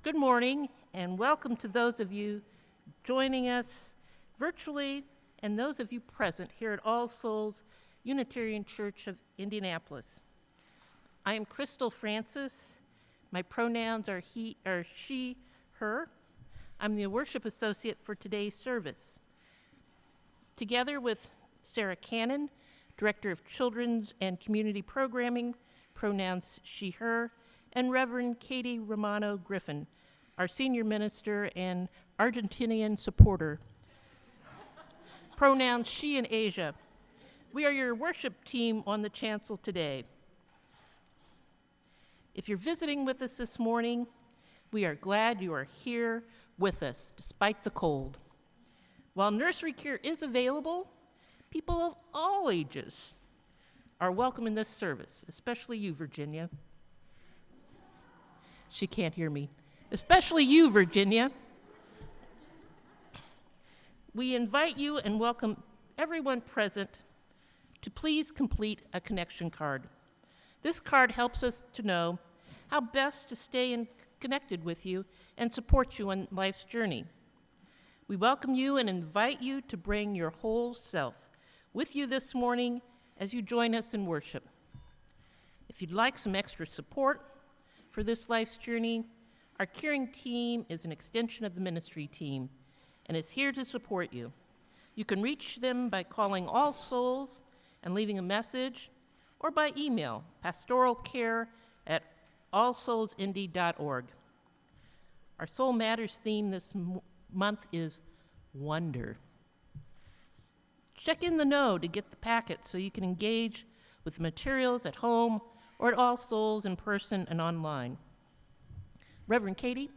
Good morning, and welcome to those of you joining us virtually and those of you present here at All Souls Unitarian Church of Indianapolis. I am Crystal Francis. My pronouns are she, her. I'm the worship associate for today's service. Together with Sarah Cannon, Director of Children's and Community Programming, pronouns she, her, and Reverend Katie Romano Griffin, our senior minister and Argentinian supporter, pronouns she and Asia. We are your worship team on the chancel today. If you're visiting with us this morning, we are glad you are here with us despite the cold. While nursery care is available, people of all ages are welcome in this service, especially you, Virginia. She can't hear me. Especially you, Virginia. We invite you and welcome everyone present to please complete a connection card. This card helps us to know how best to stay connected with you and support you on life's journey. We welcome you and invite you to bring your whole self with you this morning as you join us in worship. If you'd like some extra support for this life's journey, our caring team is an extension of the ministry team and is here to support you. You can reach them by calling All Souls and leaving a message, or by email, pastoralcare@allsoulsindy.org. Our Soul Matters theme this month is wonder. Check in the know to get the packet so you can engage with the materials at home or at All Souls in person and online. Reverend Katie?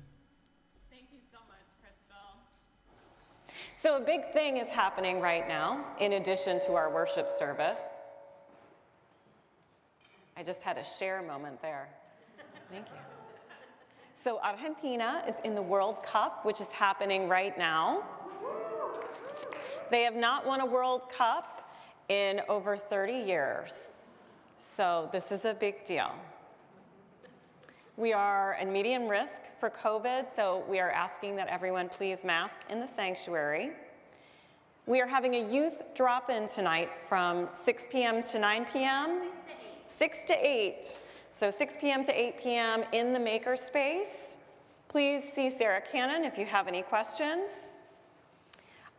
Thank you so much, Crystal. So a big thing is happening right now, in addition to our worship service. I just had a share moment there. Thank you. So Argentina is in the World Cup, which is happening right now. They have not won a World Cup in over 30 years. So this is a big deal. We are at medium risk for COVID, so we are asking that everyone please mask in the sanctuary. We are having a youth drop-in tonight from 6 p.m. to 9 p.m. 6 to 8. So 6 p.m. to 8 p.m. in the maker space. Please see Sarah Cannon if you have any questions.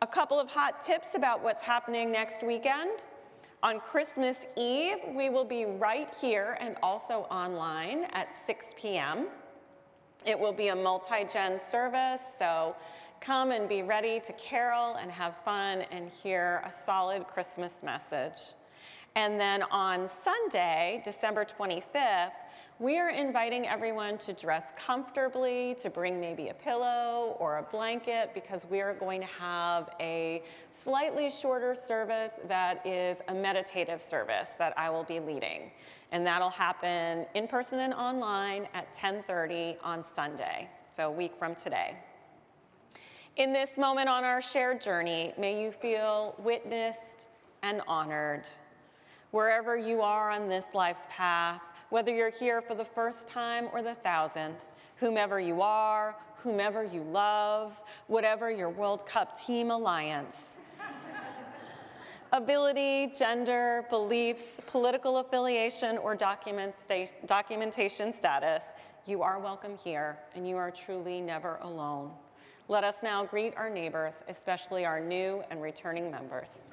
A couple of hot tips about what's happening next weekend. On Christmas Eve, we will be right here and also online at 6 p.m. It will be a multi-gen service, so come and be ready to carol and have fun and hear a solid Christmas message. And then on Sunday, December 25th, we are inviting everyone to dress comfortably, to bring maybe a pillow or a blanket, because we are going to have a slightly shorter service that is a meditative service that I will be leading. And that'll happen in person and online at 10:30 on Sunday, so a week from today. In this moment on our shared journey, may you feel witnessed and honored. Wherever you are on this life's path, whether you're here for the first time or the thousandth, whomever you are, whomever you love, whatever your World Cup team alliance, ability, gender, beliefs, political affiliation, or documentation status, you are welcome here, and you are truly never alone. Let us now greet our neighbors, especially our new and returning members.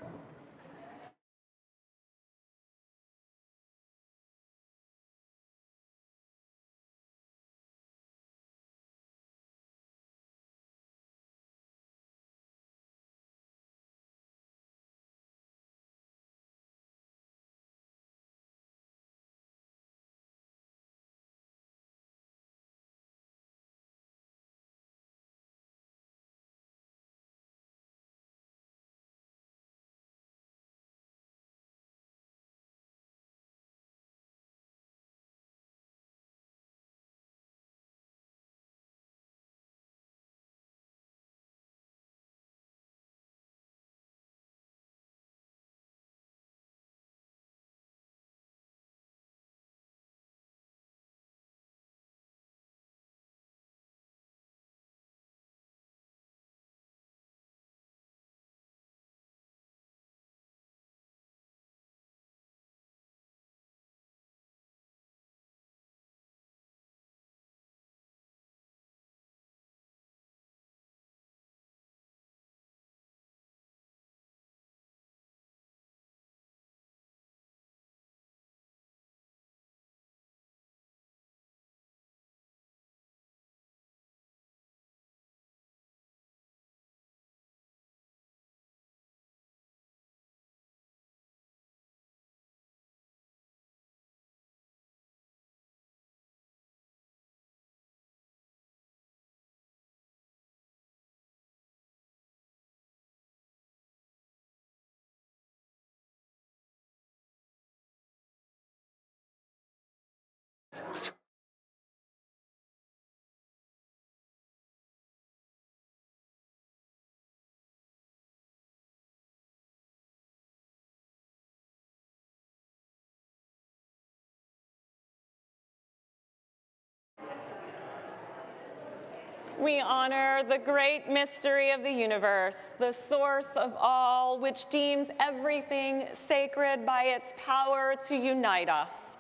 We honor the great mystery of the universe, the source of all, which deems everything sacred by its power to unite us,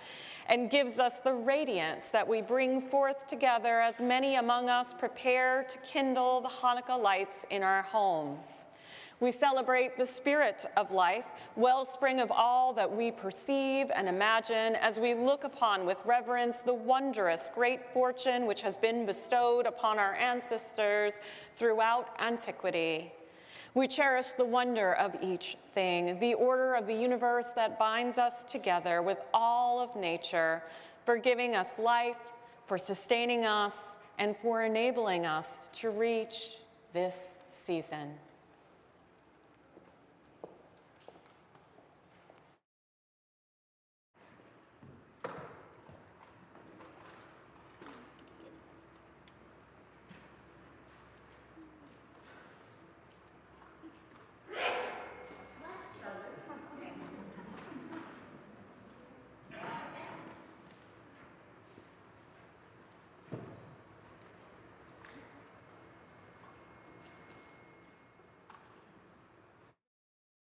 and gives us the radiance that we bring forth together as many among us prepare to kindle the Hanukkah lights in our homes. We celebrate the spirit of life, wellspring of all that we perceive and imagine, as we look upon with reverence the wondrous great fortune which has been bestowed upon our ancestors throughout antiquity. We cherish the wonder of each thing, the order of the universe that binds us together with all of nature, for giving us life, for sustaining us, and for enabling us to reach this season.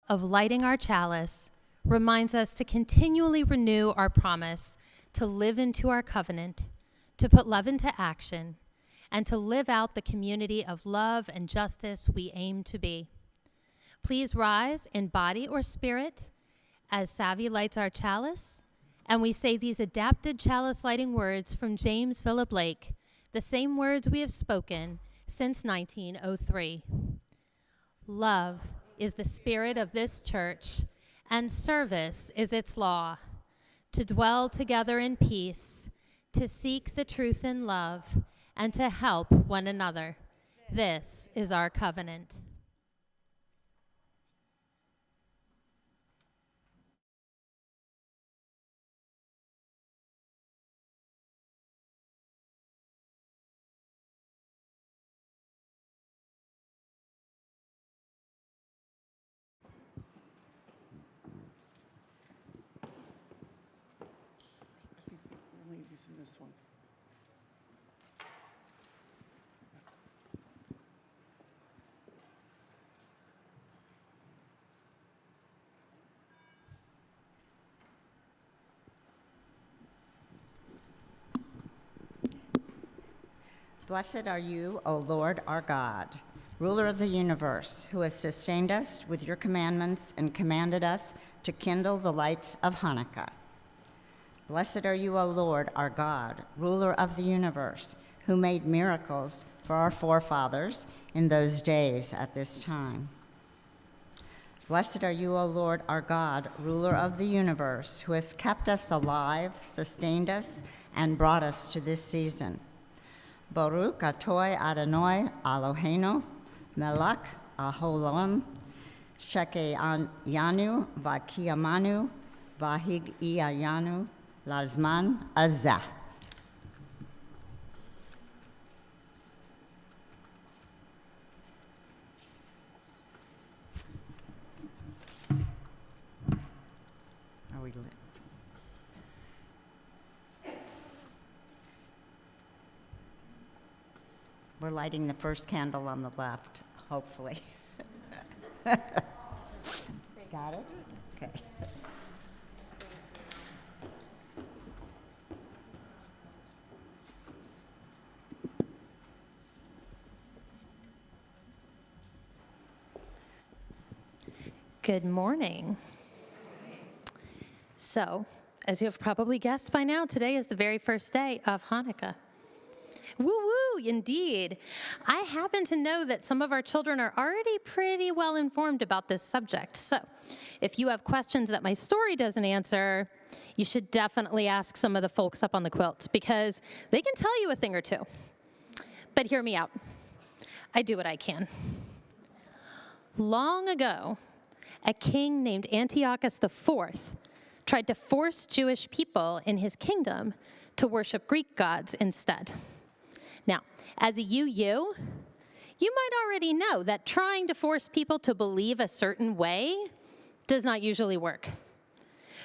Of lighting our chalice reminds us to continually renew our promise to live into our covenant, to put love into action, and to live out the community of love and justice we aim to be. Please rise in body or spirit as Savvy lights our chalice, and we say these adapted chalice lighting words from James Philip Lake, the same words we have spoken since 1903. Love is the spirit of this church, and service is its law, to dwell together in peace, to seek the truth in love, and to help one another. This is our covenant. Only using this one. Blessed are you, O Lord our God, ruler of the universe, who has sustained us with your commandments and commanded us to kindle the lights of Hanukkah. Blessed are you, O Lord our God, ruler of the universe, who made miracles for our forefathers in those days at this time. Blessed are you, O Lord our God, ruler of the universe, who has kept us alive, sustained us, and brought us to this season. Baruch atoi Adonai Eloheinu, melech haolam, shekeyanu v'kiyamanu v'higiyanu lazman azeh. Are we lit? We're lighting the first candle on the left, hopefully. Got it? Okay. Good morning. So, as you have probably guessed by now, today is the very first day of Hanukkah. Woo-woo, indeed. I happen to know that some of our children are already pretty well informed about this subject. So if you have questions that my story doesn't answer, you should definitely ask some of the folks up on the quilts, because they can tell you a thing or two. But hear me out. I do what I can. Long ago, a king named Antiochus IV tried to force Jewish people in his kingdom to worship Greek gods instead. Now, as a UU, you might already know that trying to force people to believe a certain way does not usually work.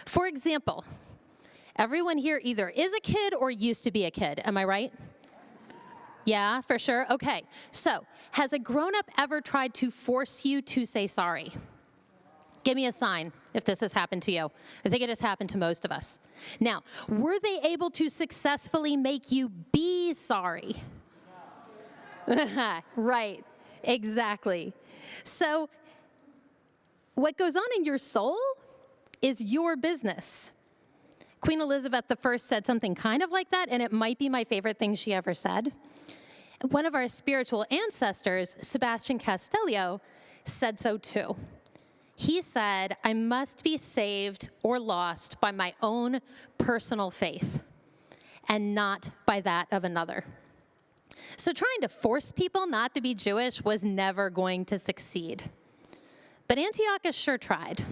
For example, everyone here either is a kid or used to be a kid, am I right? Yeah, for sure. Okay, so has a grown-up ever tried to force you to say sorry? Give me a sign if this has happened to you. I think it has happened to most of us. Now, were they able to successfully make you be sorry? Right, exactly. So what goes on in your soul is your business. Queen Elizabeth I said something kind of like that, and it might be my favorite thing she ever said. One of our spiritual ancestors, Sebastian Castellio, said so too. He said, I must be saved or lost by my own personal faith and not by that of another. So trying to force people not to be Jewish was never going to succeed. But Antiochus sure tried.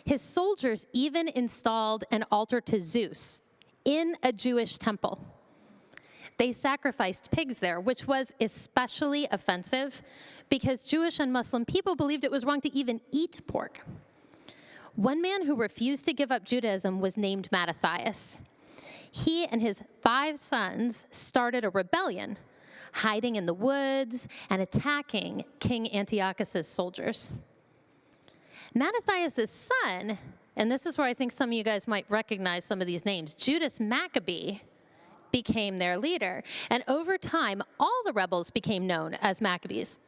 His soldiers even installed an altar to Zeus in a Jewish temple. They sacrificed pigs there, which was especially offensive because Jewish and Muslim people believed it was wrong to even eat pork. One man who refused to give up Judaism was named Mattathias. He and his 5 sons started a rebellion, hiding in the woods and attacking King Antiochus' soldiers. Mattathias' son, and this is where I think some of you guys might recognize some of these names, Judas Maccabee, became their leader. And over time, all the rebels became known as Maccabees.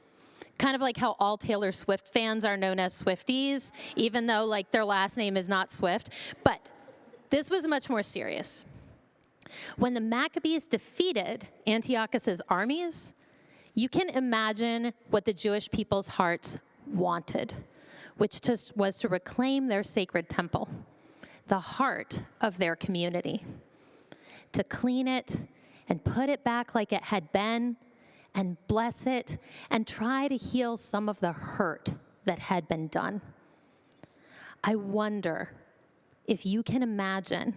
Kind of like how all Taylor Swift fans are known as Swifties, even though like their last name is not Swift. But this was much more serious. When the Maccabees defeated Antiochus' armies, you can imagine what the Jewish people's hearts wanted, which just was to reclaim their sacred temple, the heart of their community, to clean it and put it back like it had been and bless it and try to heal some of the hurt that had been done. I wonder if you can imagine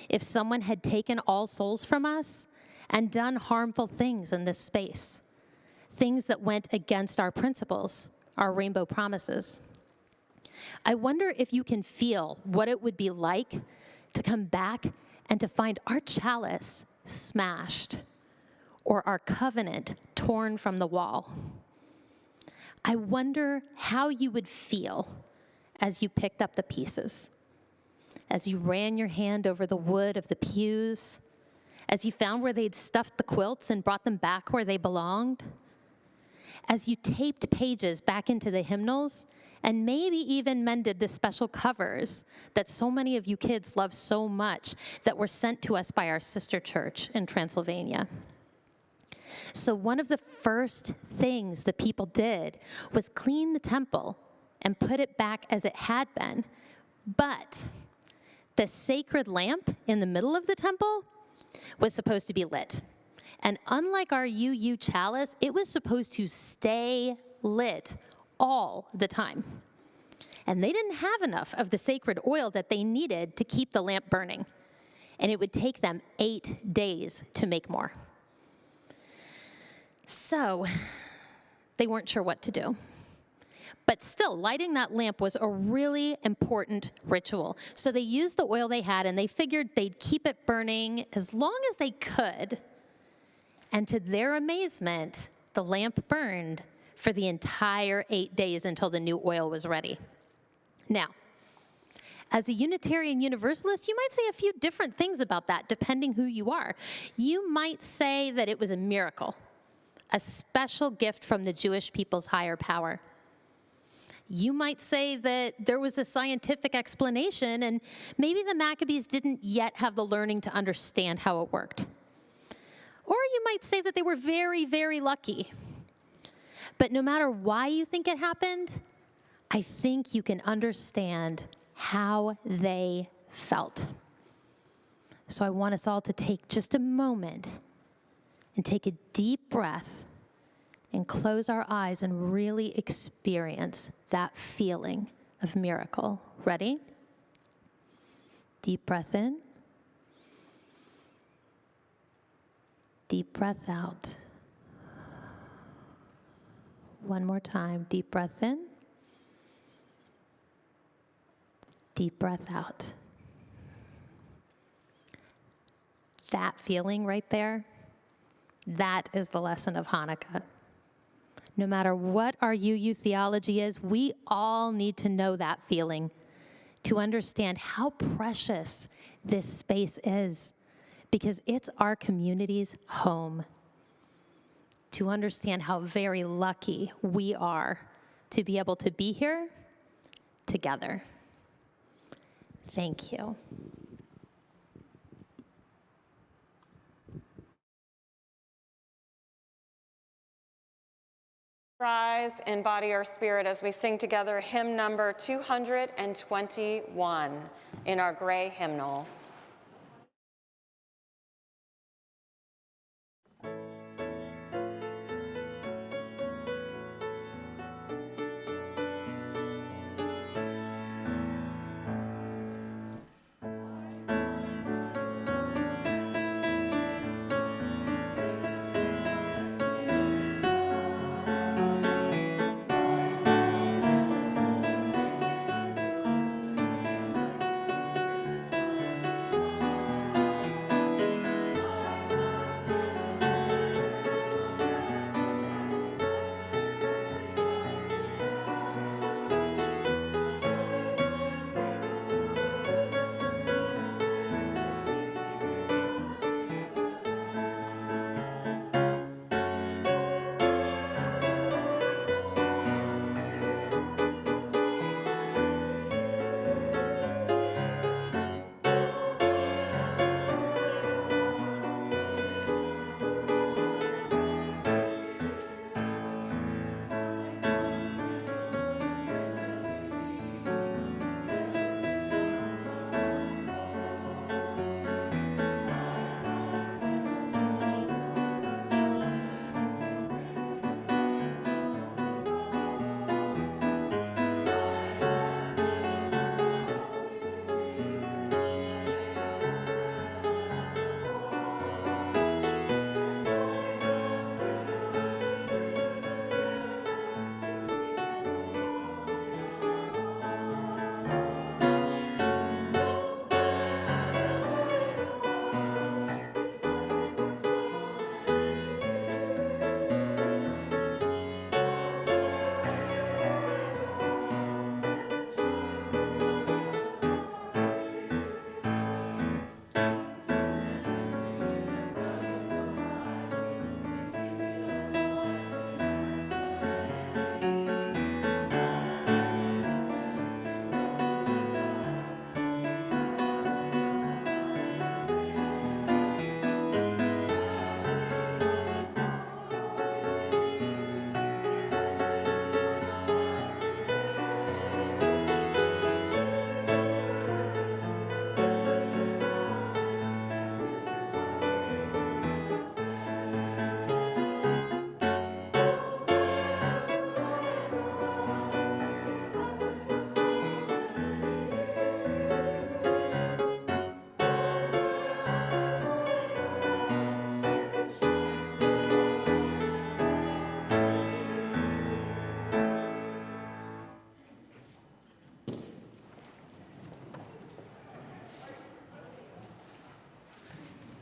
if someone had taken all souls from us and done harmful things in this space, things that went against our principles, our rainbow promises. I wonder if you can feel what it would be like to come back and to find our chalice smashed or our covenant torn from the wall. I wonder how you would feel as you picked up the pieces, as you ran your hand over the wood of the pews, as you found where they'd stuffed the quilts and brought them back where they belonged, as you taped pages back into the hymnals and maybe even mended the special covers that so many of you kids love so much that were sent to us by our sister church in Transylvania. So one of the first things the people did was clean the temple and put it back as it had been. But the sacred lamp in the middle of the temple was supposed to be lit. And unlike our UU chalice, it was supposed to stay lit all the time. And they didn't have enough of the sacred oil that they needed to keep the lamp burning. And it would take them 8 days to make more. So they weren't sure what to do. But still, lighting that lamp was a really important ritual. So they used the oil they had, and they figured they'd keep it burning as long as they could. And to their amazement, the lamp burned for the entire 8 days until the new oil was ready. Now, as a Unitarian Universalist, you might say a few different things about that, depending who you are. You might say that it was a miracle, a special gift from the Jewish people's higher power. You might say that there was a scientific explanation, and maybe the Maccabees didn't yet have the learning to understand how it worked. Or you might say that they were very, very lucky. But no matter why you think it happened, I think you can understand how they felt. So I want us all to take just a moment and take a deep breath and close our eyes and really experience that feeling of miracle. Ready? Deep breath in. Deep breath out. One more time. Deep breath in. Deep breath out. That feeling right there That is the lesson of Hanukkah. No matter what our UU theology is, we all need to know that feeling to understand how precious this space is, because it's our community's home. To understand how very lucky we are to be able to be here together. Thank you. Rise and body our spirit as we sing together hymn number 221 in our gray hymnals.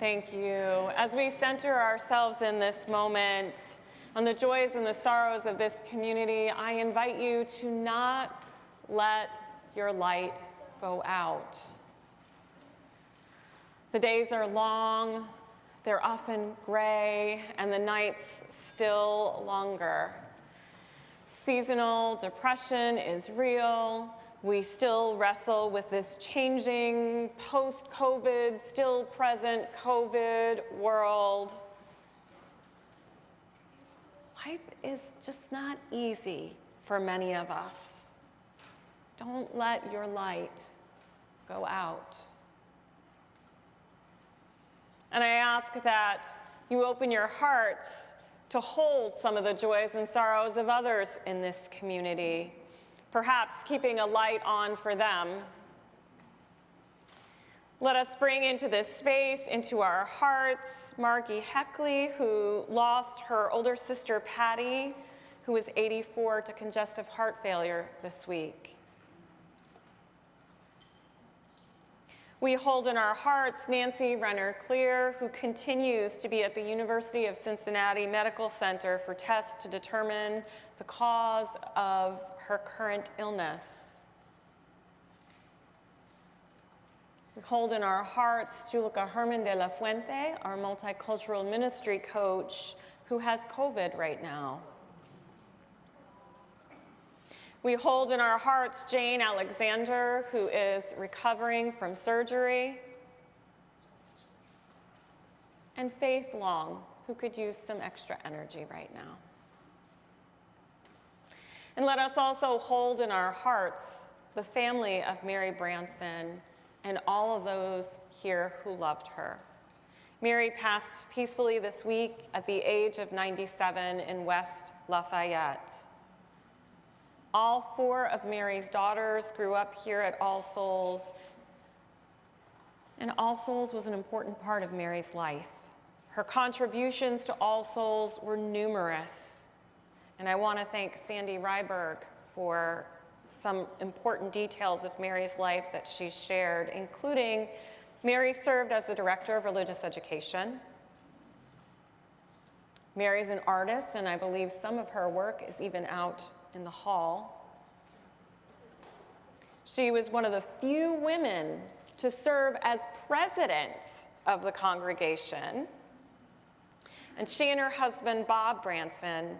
Thank you. As we center ourselves in this moment on the joys and the sorrows of this community, I invite you to not let your light go out. The days are long, they're often gray, and the nights still longer. Seasonal depression is real. We still wrestle with this changing, post-COVID, still present COVID world. Life is just not easy for many of us. Don't let your light go out. And I ask that you open your hearts to hold some of the joys and sorrows of others in this community, perhaps keeping a light on for them. Let us bring into this space, into our hearts, Margie Heckley, who lost her older sister, Patty, who was 84 to congestive heart failure this week. We hold in our hearts Nancy Renner-Clear, who continues to be at the University of Cincinnati Medical Center for tests to determine the cause of her current illness. We hold in our hearts Julica Herman de la Fuente, our multicultural ministry coach, who has COVID right now. We hold in our hearts Jane Alexander, who is recovering from surgery, and Faith Long, who could use some extra energy right now. And let us also hold in our hearts the family of Mary Branson and all of those here who loved her. Mary passed peacefully this week at the age of 97 in West Lafayette. All 4 of Mary's daughters grew up here at All Souls, and All Souls was an important part of Mary's life. Her contributions to All Souls were numerous, and I want to thank Sandy Ryberg for some important details of Mary's life that she shared, including Mary served as the director of religious education. Mary's an artist, and I believe some of her work is even out in the hall. She was one of the few women to serve as president of the congregation. And she and her husband, Bob Branson,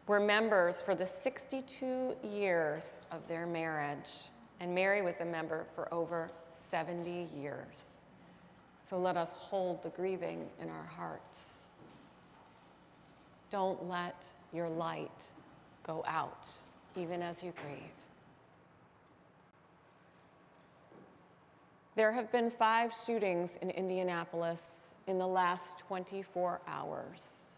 were members for the 62 years of their marriage. And Mary was a member for over 70 years. So let us hold the grieving in our hearts. Don't let your light go out, even as you grieve. There have been 5 shootings in Indianapolis in the last 24 hours.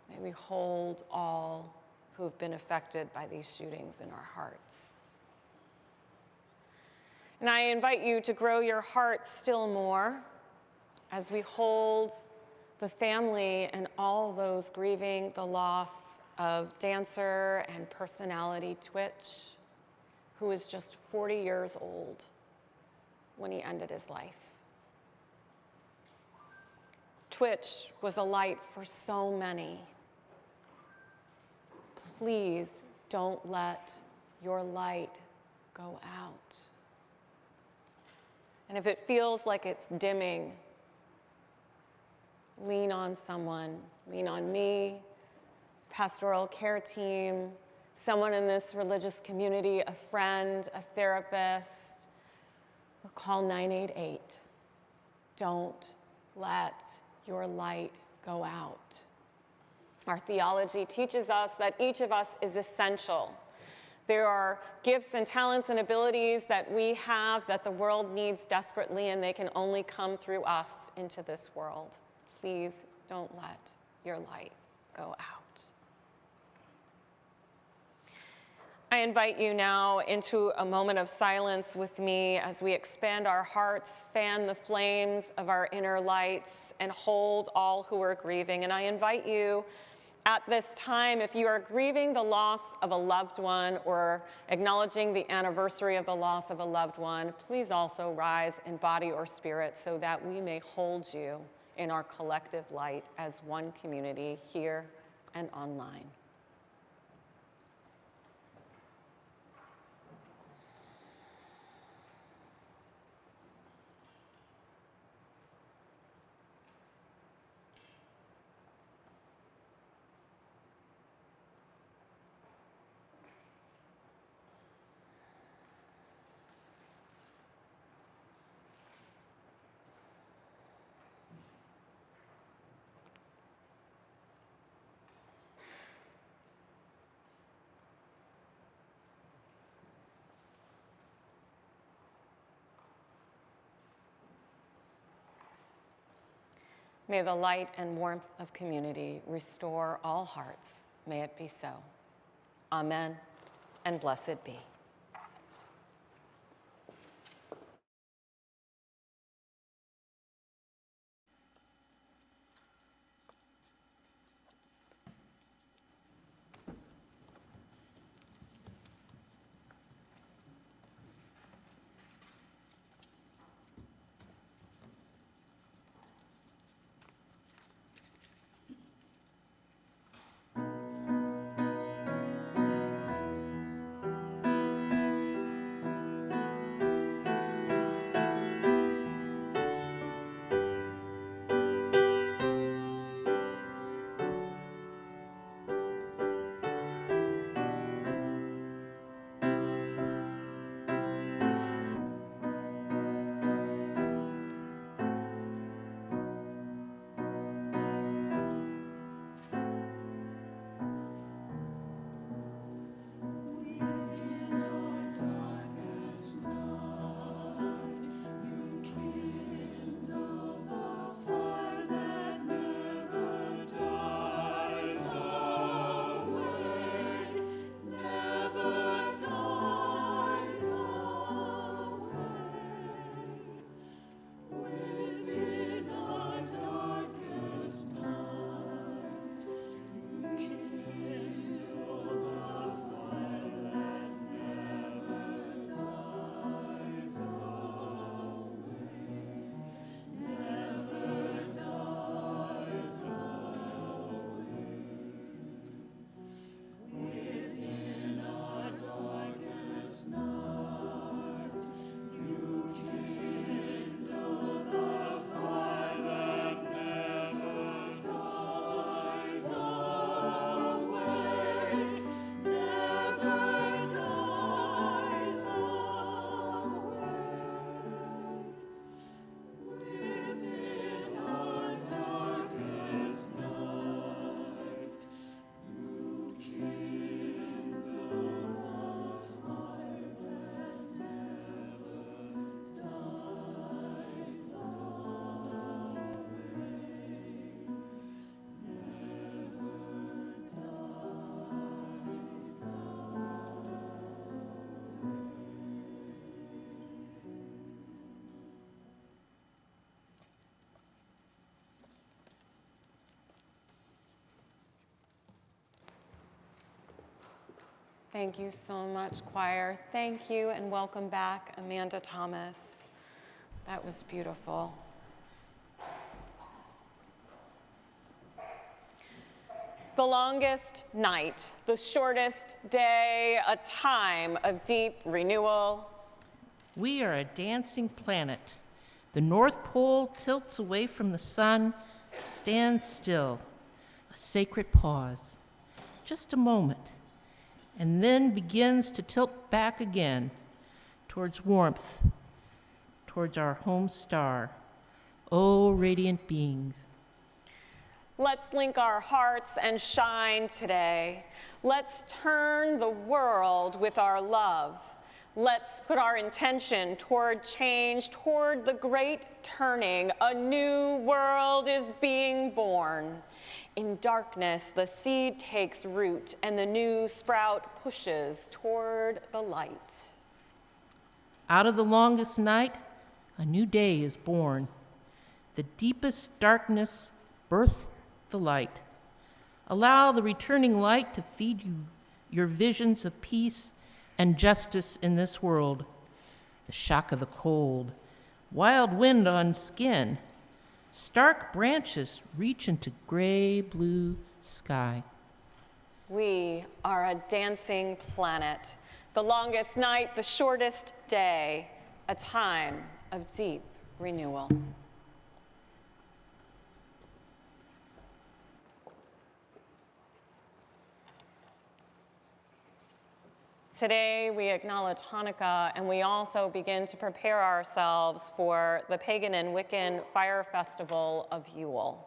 May we hold all who have been affected by these shootings in our hearts. And I invite you to grow your heart still more as we hold the family and all those grieving the loss of dancer and personality Twitch, who was just 40 years old when he ended his life. Twitch was a light for so many. Please don't let your light go out. And if it feels like it's dimming, lean on someone, lean on me, pastoral care team, someone in this religious community, a friend, a therapist, or call 988. Don't let your light go out. Our theology teaches us that each of us is essential. There are gifts and talents and abilities that we have that the world needs desperately, and they can only come through us into this world. Please don't let your light go out. I invite you now into a moment of silence with me as we expand our hearts, fan the flames of our inner lights, and hold all who are grieving. And I invite you at this time, if you are grieving the loss of a loved one or acknowledging the anniversary of the loss of a loved one, please also rise in body or spirit so that we may hold you in our collective light as one community here and online. May the light and warmth of community restore all hearts. May it be so. Amen, and blessed be. Thank you so much, choir. Thank you, and welcome back, Amanda Thomas. That was beautiful. The longest night, the shortest day, a time of deep renewal. We are a dancing planet. The North Pole tilts away from the sun, stands still, a sacred pause, just a moment, and then begins to tilt back again towards warmth, towards our home star. Oh, radiant beings. Let's link our hearts and shine today. Let's turn the world with our love. Let's put our intention toward change, toward the great turning. A new world is being born. In darkness, the seed takes root, and the new sprout pushes toward the light. Out of the longest night, a new day is born. The deepest darkness births the light. Allow the returning light to feed you your visions of peace and justice in this world. The shock of the cold, wild wind on skin, stark branches reach into gray blue sky. We are a dancing planet. The longest night, the shortest day, a time of deep renewal. Today, we acknowledge Hanukkah, and we also begin to prepare ourselves for the pagan and Wiccan fire festival of Yule.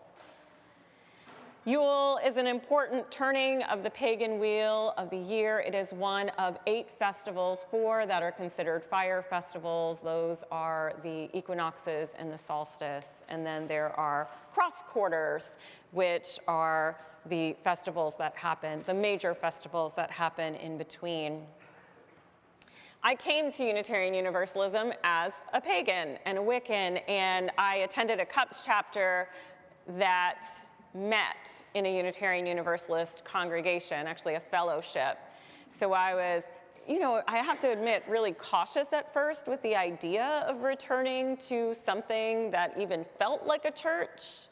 Yule is an important turning of the pagan wheel of the year. It is one of 8 festivals, 4 that are considered fire festivals. Those are the equinoxes and the solstice. And then there are cross quarters, which are the festivals that happen, the major festivals that happen in between. I came to Unitarian Universalism as a pagan and a Wiccan, and I attended a CUPS chapter that met in a Unitarian Universalist congregation, actually a fellowship. So I was, I have to admit, really cautious at first with the idea of returning to something that even felt like a church.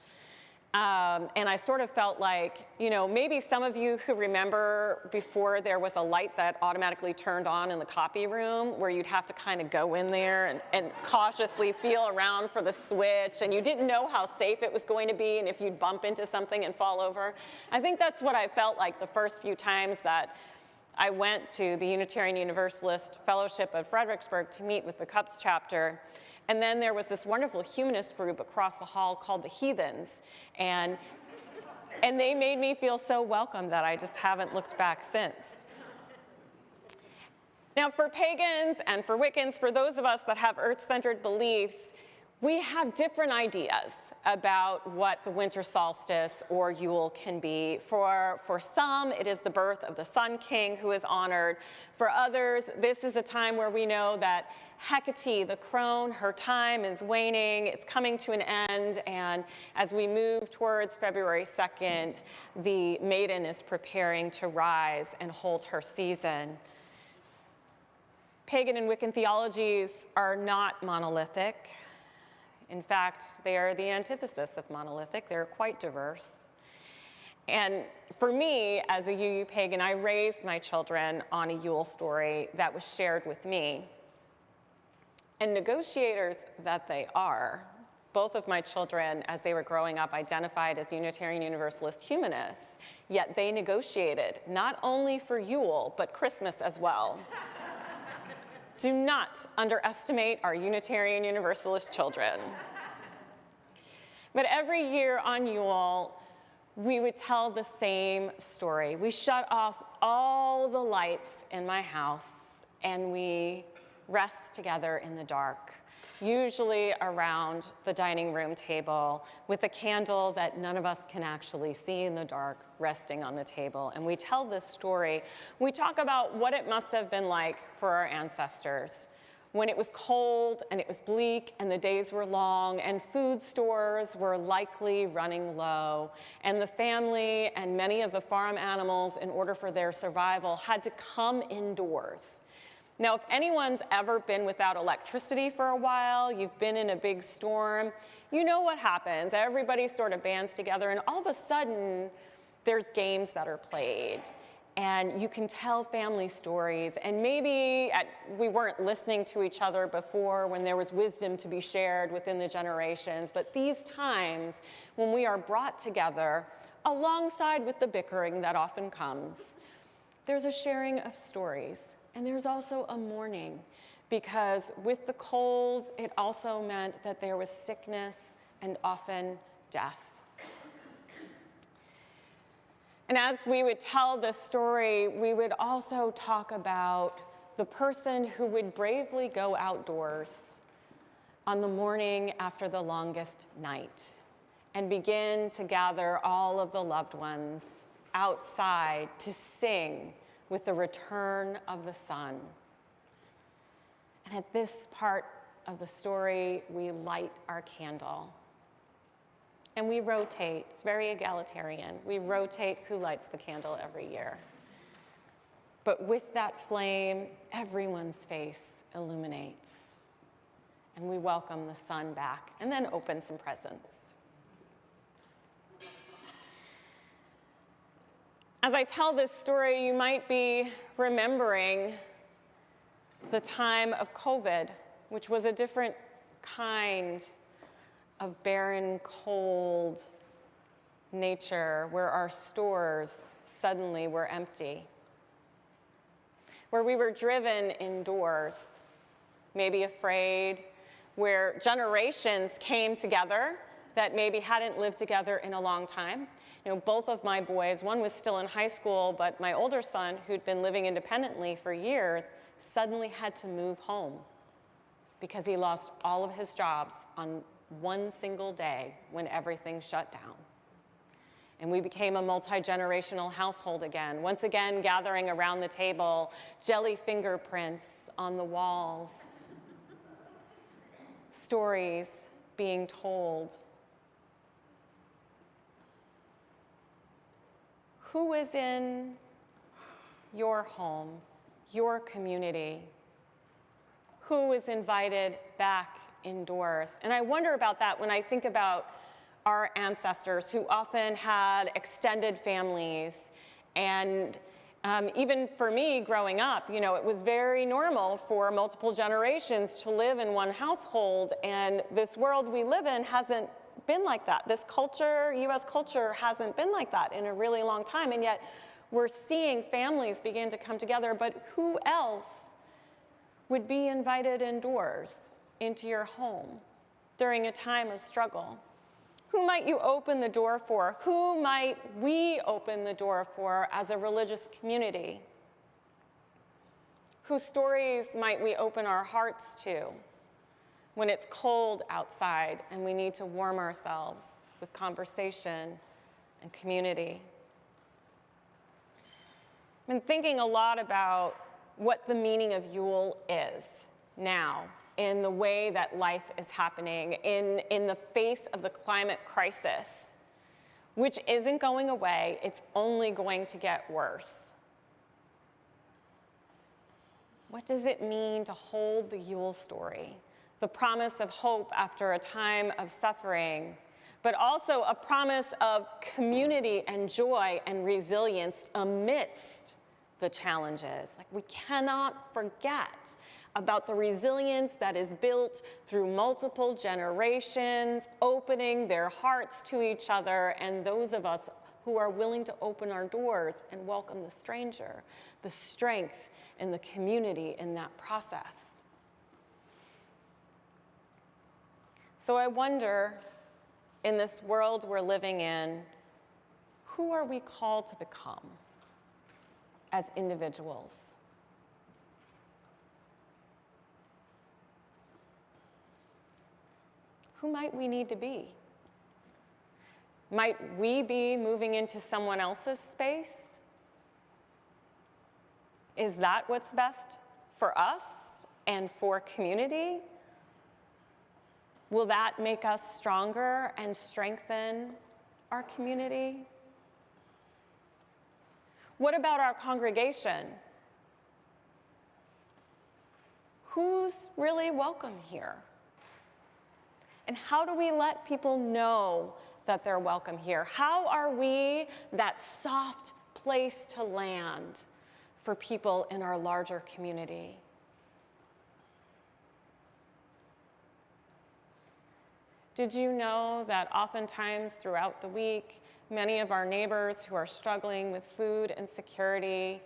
And I sort of felt like, maybe some of you who remember before there was a light that automatically turned on in the copy room where you'd have to kind of go in there and cautiously feel around for the switch, and you didn't know how safe it was going to be and if you'd bump into something and fall over. I think that's what I felt like the first few times that I went to the Unitarian Universalist Fellowship of Fredericksburg to meet with the CUPS chapter. And then there was this wonderful humanist group across the hall called the Heathens. And they made me feel so welcome that I just haven't looked back since. Now, for pagans and for Wiccans, for those of us that have earth-centered beliefs, we have different ideas about what the winter solstice or Yule can be. For some, it is the birth of the Sun King who is honored. For others, this is a time where we know that Hecate, the crone, her time is waning, it's coming to an end, and as we move towards February 2nd, the maiden is preparing to rise and hold her season. Pagan and Wiccan theologies are not monolithic. In fact, they are the antithesis of monolithic. They're quite diverse. And for me, as a UU pagan, I raised my children on a Yule story that was shared with me. And negotiators that they are, both of my children, as they were growing up, identified as Unitarian Universalist humanists, yet they negotiated not only for Yule, but Christmas as well. Do not underestimate our Unitarian Universalist children. But every year on Yule, we would tell the same story. We shut off all the lights in my house, and we rest together in the dark, usually around the dining room table with a candle that none of us can actually see in the dark resting on the table. And we tell this story. We talk about what it must have been like for our ancestors, when it was cold and it was bleak and the days were long and food stores were likely running low, and the family and many of the farm animals, in order for their survival, had to come indoors. Now, if anyone's ever been without electricity for a while, you've been in a big storm, you know what happens. Everybody sort of bands together, and all of a sudden, there's games that are played. And you can tell family stories, and maybe we weren't listening to each other before when there was wisdom to be shared within the generations, but these times when we are brought together alongside with the bickering that often comes, there's a sharing of stories, and there's also a mourning, because with the cold, it also meant that there was sickness and often death. And as we would tell this story, we would also talk about the person who would bravely go outdoors on the morning after the longest night and begin to gather all of the loved ones outside to sing with the return of the sun. And at this part of the story, we light our candle. And we rotate. It's very egalitarian. We rotate who lights the candle every year. But with that flame, everyone's face illuminates. And we welcome the sun back and then open some presents. As I tell this story, you might be remembering the time of COVID, which was a different kind of barren, cold nature, where our stores suddenly were empty, where we were driven indoors, maybe afraid, where generations came together that maybe hadn't lived together in a long time. You know, both of my boys, one was still in high school, but my older son, who'd been living independently for years, suddenly had to move home because he lost all of his jobs on one single day when everything shut down. And we became a multi-generational household again, once again gathering around the table, jelly fingerprints on the walls, stories being told. Who is in your home, your community? Who is invited back indoors? And I wonder about that when I think about our ancestors who often had extended families. And even for me growing up, you know, it was very normal for multiple generations to live in one household. And this world we live in hasn't been like that. This culture, US culture, hasn't been like that in a really long time. And yet we're seeing families begin to come together. But who else would be invited indoors into your home during a time of struggle? Who might you open the door for? Who might we open the door for as a religious community? Whose stories might we open our hearts to when it's cold outside and we need to warm ourselves with conversation and community? I've been thinking a lot about what the meaning of Yule is now, in the way that life is happening, in the face of the climate crisis, which isn't going away, it's only going to get worse. What does it mean to hold the Yule story, the promise of hope after a time of suffering, but also a promise of community and joy and resilience amidst the challenges? Like, we cannot forget about the resilience that is built through multiple generations, opening their hearts to each other, and those of us who are willing to open our doors and welcome the stranger, the strength and the community in that process. So I wonder, in this world we're living in, who are we called to become as individuals? Who might we need to be? Might we be moving into someone else's space? Is that what's best for us and for community? Will that make us stronger and strengthen our community? What about our congregation? Who's really welcome here? And how do we let people know that they're welcome here? How are we that soft place to land for people in our larger community? Did you know that oftentimes throughout the week, many of our neighbors who are struggling with food insecurity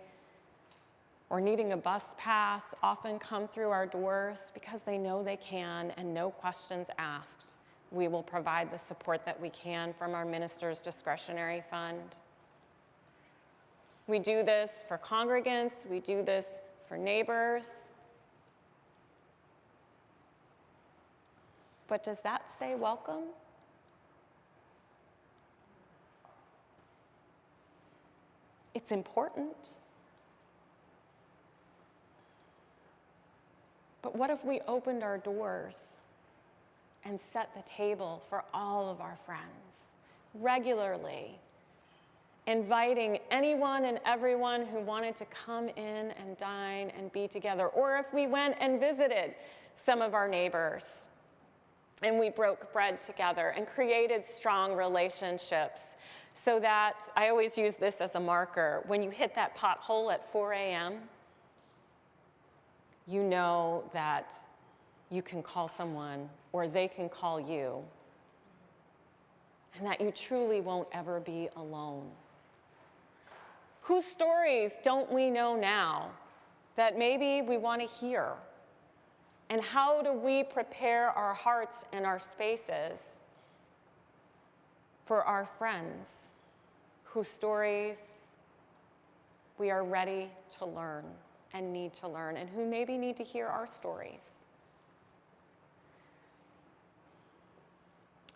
or needing a bus pass often come through our doors because they know they can, and no questions asked, we will provide the support that we can from our minister's discretionary fund? We do this for congregants, we do this for neighbors. But does that say welcome? It's important. But what if we opened our doors and set the table for all of our friends regularly, inviting anyone and everyone who wanted to come in and dine and be together? Or if we went and visited some of our neighbors and we broke bread together and created strong relationships, so that, I always use this as a marker, when you hit that pothole at 4 a.m., you know that you can call someone or they can call you, and that you truly won't ever be alone. Whose stories don't we know now that maybe we want to hear? And how do we prepare our hearts and our spaces for our friends whose stories we are ready to learn and need to learn, and who maybe need to hear our stories?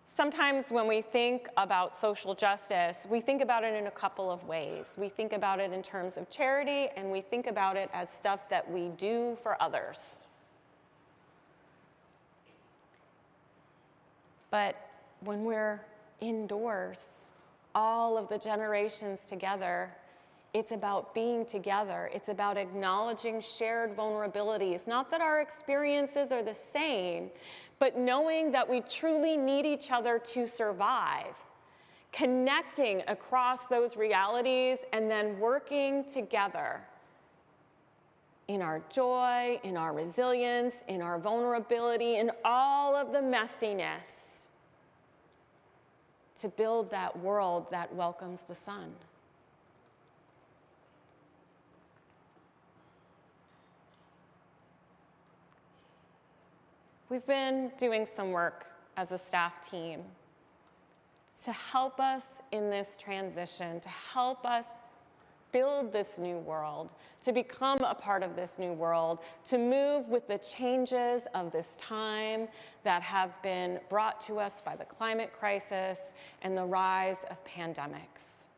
Sometimes when we think about social justice, we think about it in a couple of ways. We think about it in terms of charity, and we think about it as stuff that we do for others. But when we're indoors, all of the generations together, it's about being together. It's about acknowledging shared vulnerabilities. Not that our experiences are the same, but knowing that we truly need each other to survive. Connecting across those realities and then working together in our joy, in our resilience, in our vulnerability, in all of the messiness to build that world that welcomes the sun. We've been doing some work as a staff team to help us in this transition, to help us build this new world, to become a part of this new world, to move with the changes of this time that have been brought to us by the climate crisis and the rise of pandemics.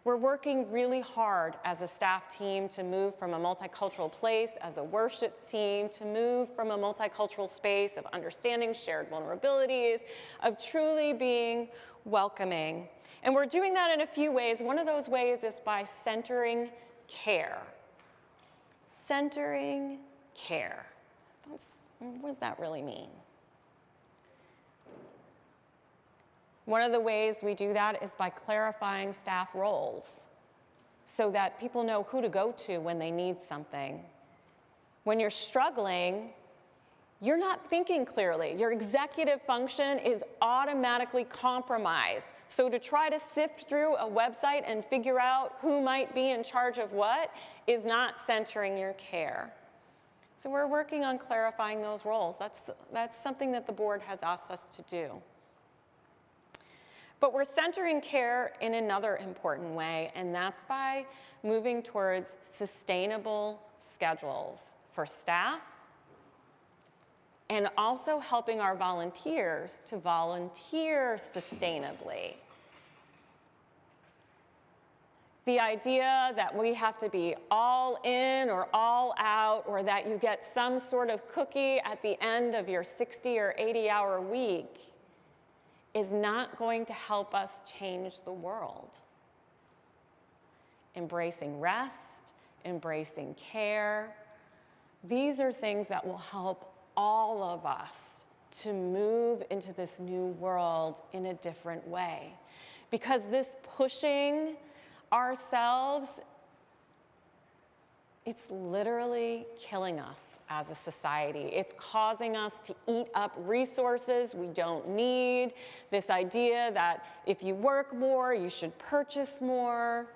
We're working really hard as a staff team to move from a multicultural place, as a worship team, to move from a multicultural space of understanding shared vulnerabilities, of truly being welcoming. And we're doing that in a few ways. One of those ways is by centering care. Centering care. What does that really mean? One of the ways we do that is by clarifying staff roles so that people know who to go to when they need something. When you're struggling, you're not thinking clearly. Your executive function is automatically compromised. So to try to sift through a website and figure out who might be in charge of what is not centering your care. So we're working on clarifying those roles. That's something that the board has asked us to do. But we're centering care in another important way, and that's by moving towards sustainable schedules for staff and also helping our volunteers to volunteer sustainably. The idea that we have to be all in or all out, or that you get some sort of cookie at the end of your 60 or 80-hour week, is not going to help us change the world. Embracing rest, embracing care, these are things that will help all of us to move into this new world in a different way. Because this pushing ourselves, it's literally killing us as a society. It's causing us to eat up resources we don't need. This idea that if you work more, you should purchase more.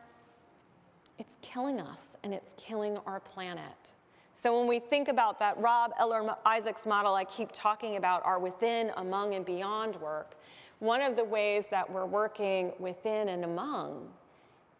It's killing us, and it's killing our planet. So when we think about that Rob Eller Isaac's model I keep talking about, our within, among, and beyond work, one of the ways that we're working within and among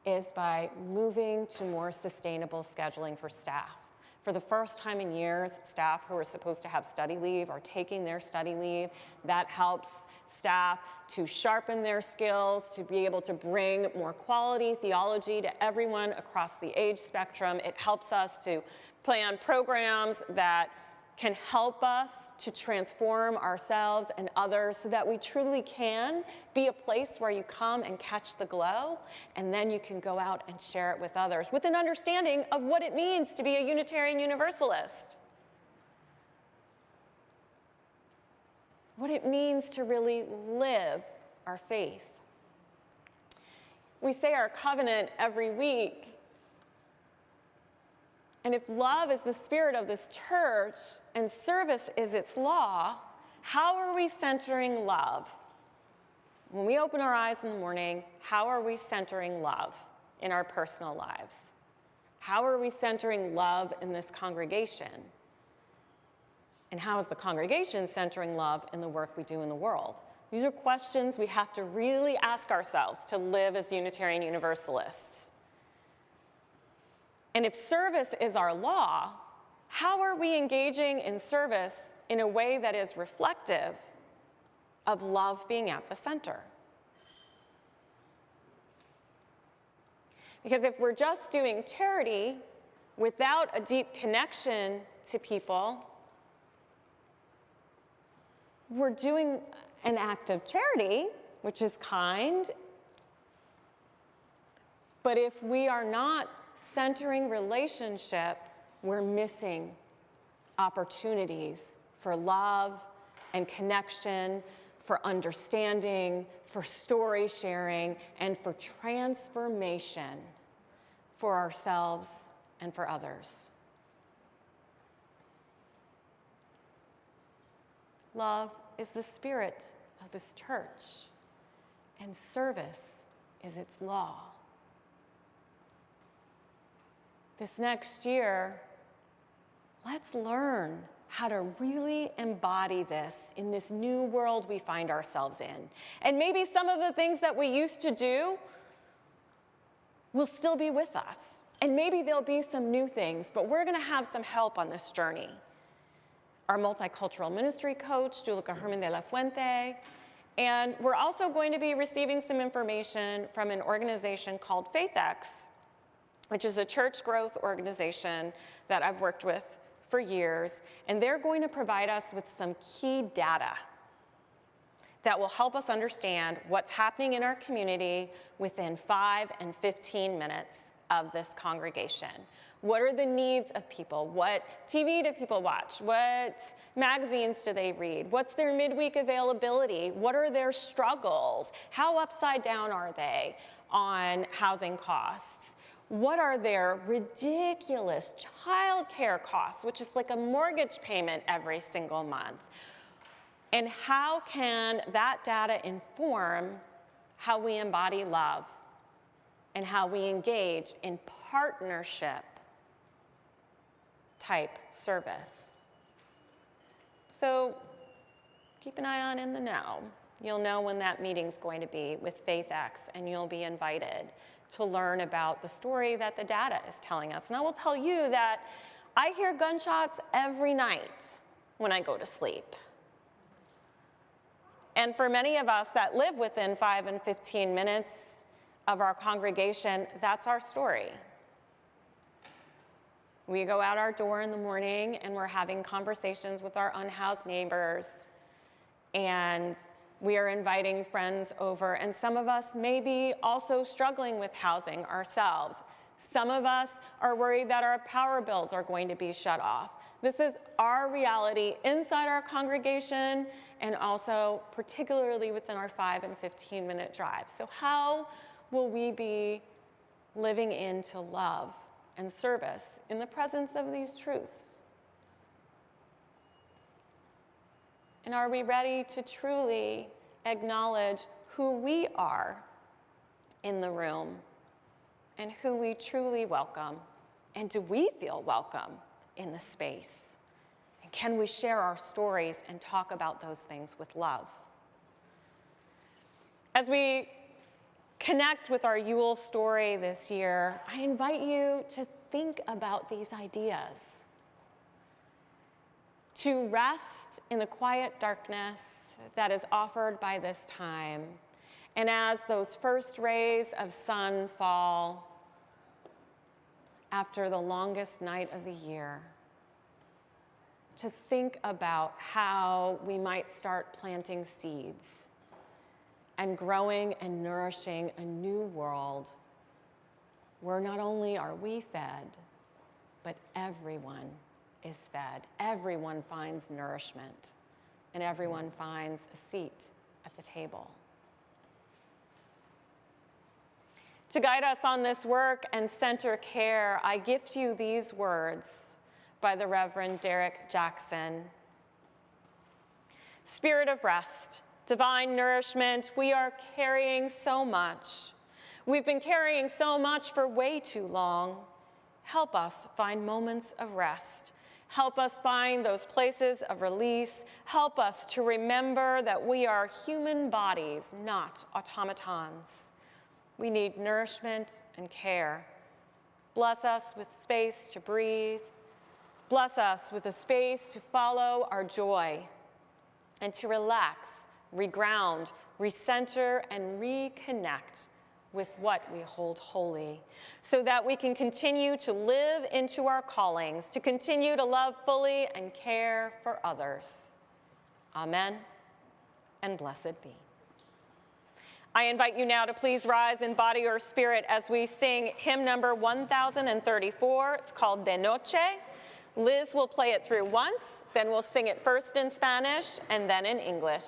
is by moving to more sustainable scheduling for staff. For the first time in years, staff who are supposed to have study leave are taking their study leave. That helps staff to sharpen their skills, to be able to bring more quality theology to everyone across the age spectrum. It helps us to plan programs that can help us to transform ourselves and others so that we truly can be a place where you come and catch the glow, and then you can go out and share it with others with an understanding of what it means to be a Unitarian Universalist. What it means to really live our faith. We say our covenant every week. And if love is the spirit of this church and service is its law, how are we centering love? When we open our eyes in the morning, how are we centering love in our personal lives? How are we centering love in this congregation? And how is the congregation centering love in the work we do in the world? These are questions we have to really ask ourselves to live as Unitarian Universalists. And if service is our law, how are we engaging in service in a way that is reflective of love being at the center? Because if we're just doing charity without a deep connection to people, we're doing an act of charity, which is kind, but if we are not centering relationship, we're missing opportunities for love and connection, for understanding, for story sharing, and for transformation for ourselves and for others. Love is the spirit of this church, and service is its law. This next year, let's learn how to really embody this in this new world we find ourselves in. And maybe some of the things that we used to do will still be with us. And maybe there'll be some new things, but we're gonna have some help on this journey. Our multicultural ministry coach, Julica Herman de la Fuente, and we're also going to be receiving some information from an organization called FaithX, which is a church growth organization that I've worked with for years, and they're going to provide us with some key data that will help us understand what's happening in our community within 5 and 15 minutes of this congregation. What are the needs of people? What TV do people watch? What magazines do they read? What's their midweek availability? What are their struggles? How upside down are they on housing costs? What are their ridiculous childcare costs, which is like a mortgage payment every single month? And how can that data inform how we embody love and how we engage in partnership type service? So keep an eye on In the Know. You'll know when that meeting's going to be with FaithX, and you'll be invited to learn about the story that the data is telling us. And I will tell you that I hear gunshots every night when I go to sleep. And for many of us that live within 5 and 15 minutes of our congregation, that's our story. We go out our door in the morning and we're having conversations with our unhoused neighbors, and we are inviting friends over, and some of us may be also struggling with housing ourselves. Some of us are worried that our power bills are going to be shut off. This is our reality inside our congregation, and also particularly within our 5 and 15-minute drive. So how will we be living into love and service in the presence of these truths? And are we ready to truly acknowledge who we are in the room and who we truly welcome? And do we feel welcome in the space? And can we share our stories and talk about those things with love? As we connect with our Yule story this year, I invite you to think about these ideas, to rest in the quiet darkness that is offered by this time. And as those first rays of sun fall after the longest night of the year, to think about how we might start planting seeds and growing and nourishing a new world where not only are we fed, but everyone is fed. Everyone finds nourishment, and everyone finds a seat at the table. To guide us on this work and center care, I gift you these words by the Reverend Derek Jackson. Spirit of rest, divine nourishment, we are carrying so much. We've been carrying so much for way too long. Help us find moments of rest. Help us find those places of release. Help us to remember that we are human bodies, not automatons. We need nourishment and care. Bless us with space to breathe. Bless us with a space to follow our joy and to relax, reground, recenter, and reconnect with what we hold holy, so that we can continue to live into our callings, to continue to love fully and care for others. Amen, and blessed be. I invite you now to please rise in body or spirit as we sing hymn number 1034. It's called De Noche. Liz will play it through once, then we'll sing it first in Spanish and then in English.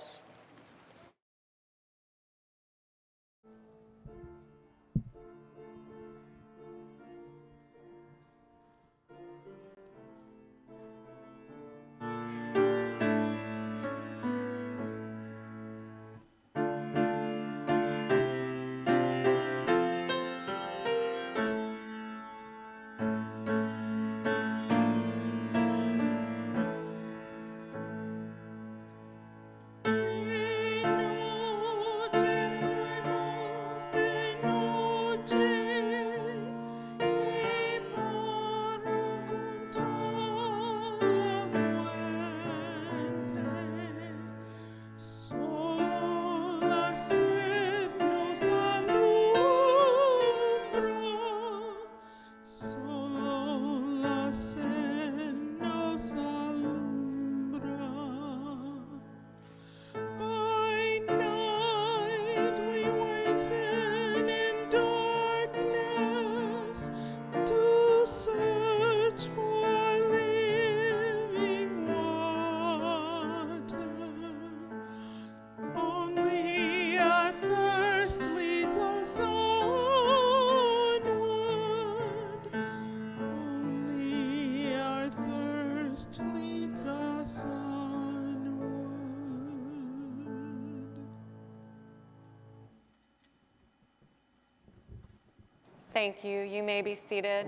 Thank you. You may be seated.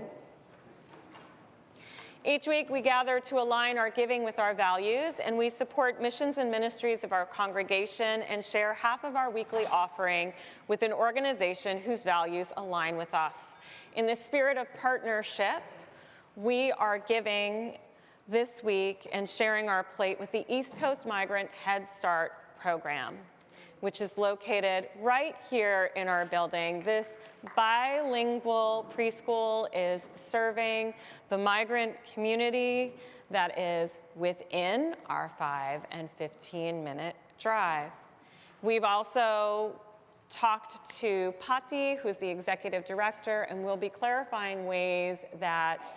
Each week we gather to align our giving with our values, and we support missions and ministries of our congregation and share half of our weekly offering with an organization whose values align with us. In the spirit of partnership, we are giving this week and sharing our plate with the East Coast Migrant Head Start program. which is located right here in our building. This bilingual preschool is serving the migrant community that is within our 5 and 15-minute drive. We've also talked to Patti, who's the executive director, and we'll be clarifying ways that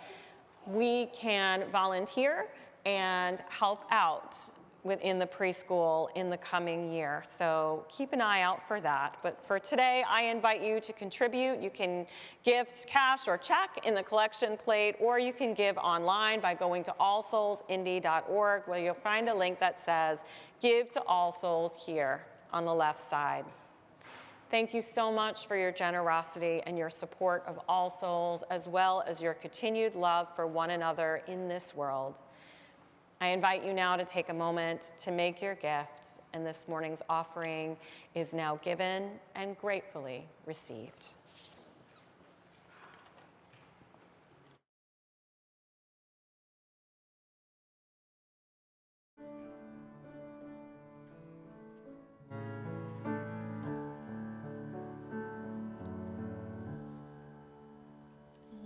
we can volunteer and help out within the preschool in the coming year. So keep an eye out for that. But for today, I invite you to contribute. You can give cash or check in the collection plate, or you can give online by going to allsoulsindy.org, where you'll find a link that says Give to All Souls here on the left side. Thank you so much for your generosity and your support of All Souls, as well as your continued love for one another in this world. I invite you now to take a moment to make your gifts, and this morning's offering is now given and gratefully received.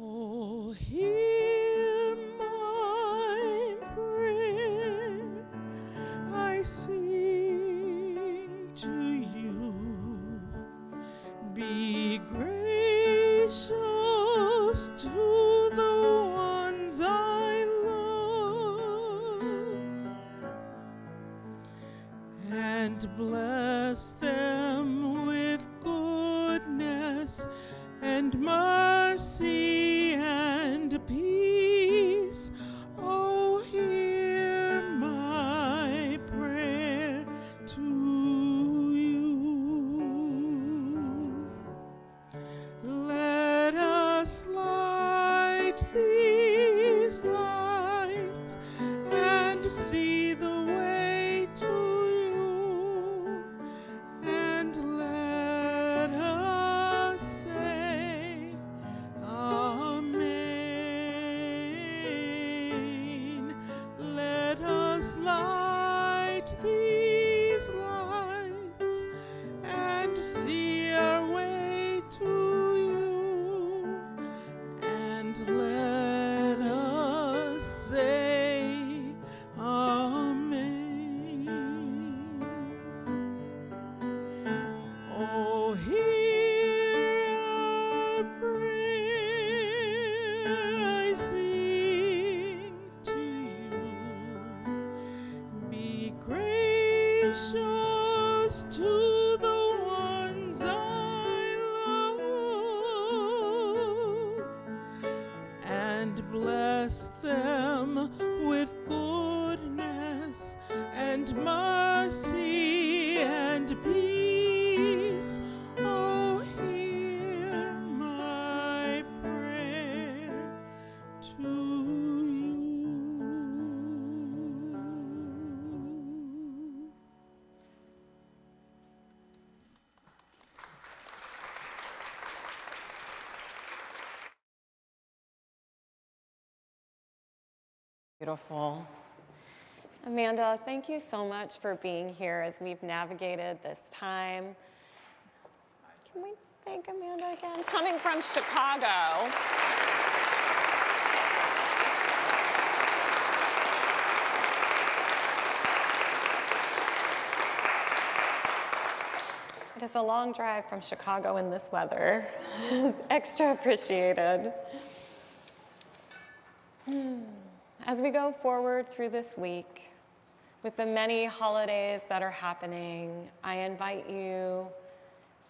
Oh, hear my prayer, I sing to you. Be gracious to the ones I love, and bless them with goodness and mercy and peace. Oh, hear my prayer to you. Let us light these lights and see the way to you, and let us say Amen. Let us light these lights and see our way to you, and let us say Amen. Oh, hear our prayer, I sing to you. Be gracious to the ones I love, and bless them with goodness and mercy and peace. Oh, hear my prayer to you. Beautiful. Amanda, thank you so much for being here as we've navigated this time. Can we thank Amanda again? Coming from Chicago. It is a long drive from Chicago in this weather. It's extra appreciated. As we go forward through this week, with the many holidays that are happening, I invite you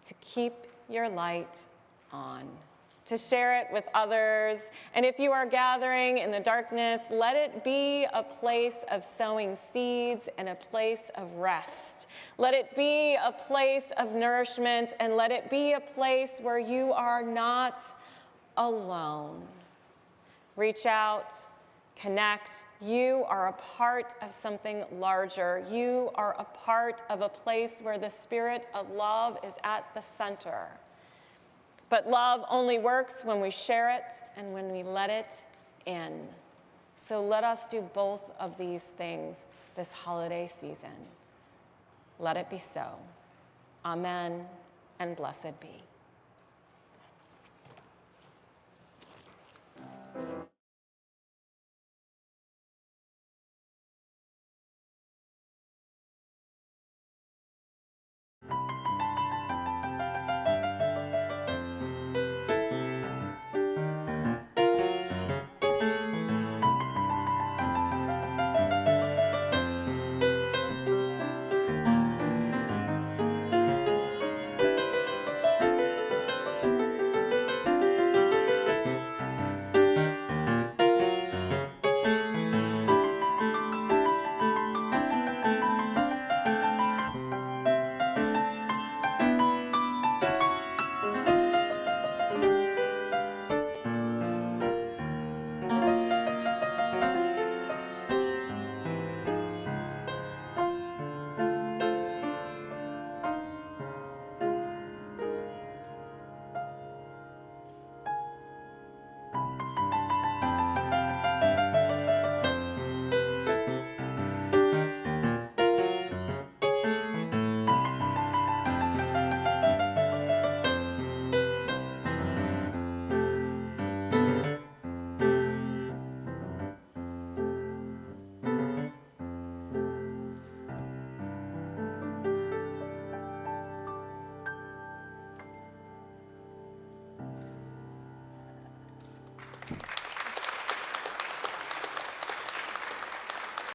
to keep your light on, to share it with others. And if you are gathering in the darkness, let it be a place of sowing seeds and a place of rest. Let it be a place of nourishment, and let it be a place where you are not alone. Reach out, connect. You are a part of something larger. You are a part of a place where the spirit of love is at the center. But love only works when we share it and when we let it in. So let us do both of these things this holiday season. Let it be so. Amen, and blessed be.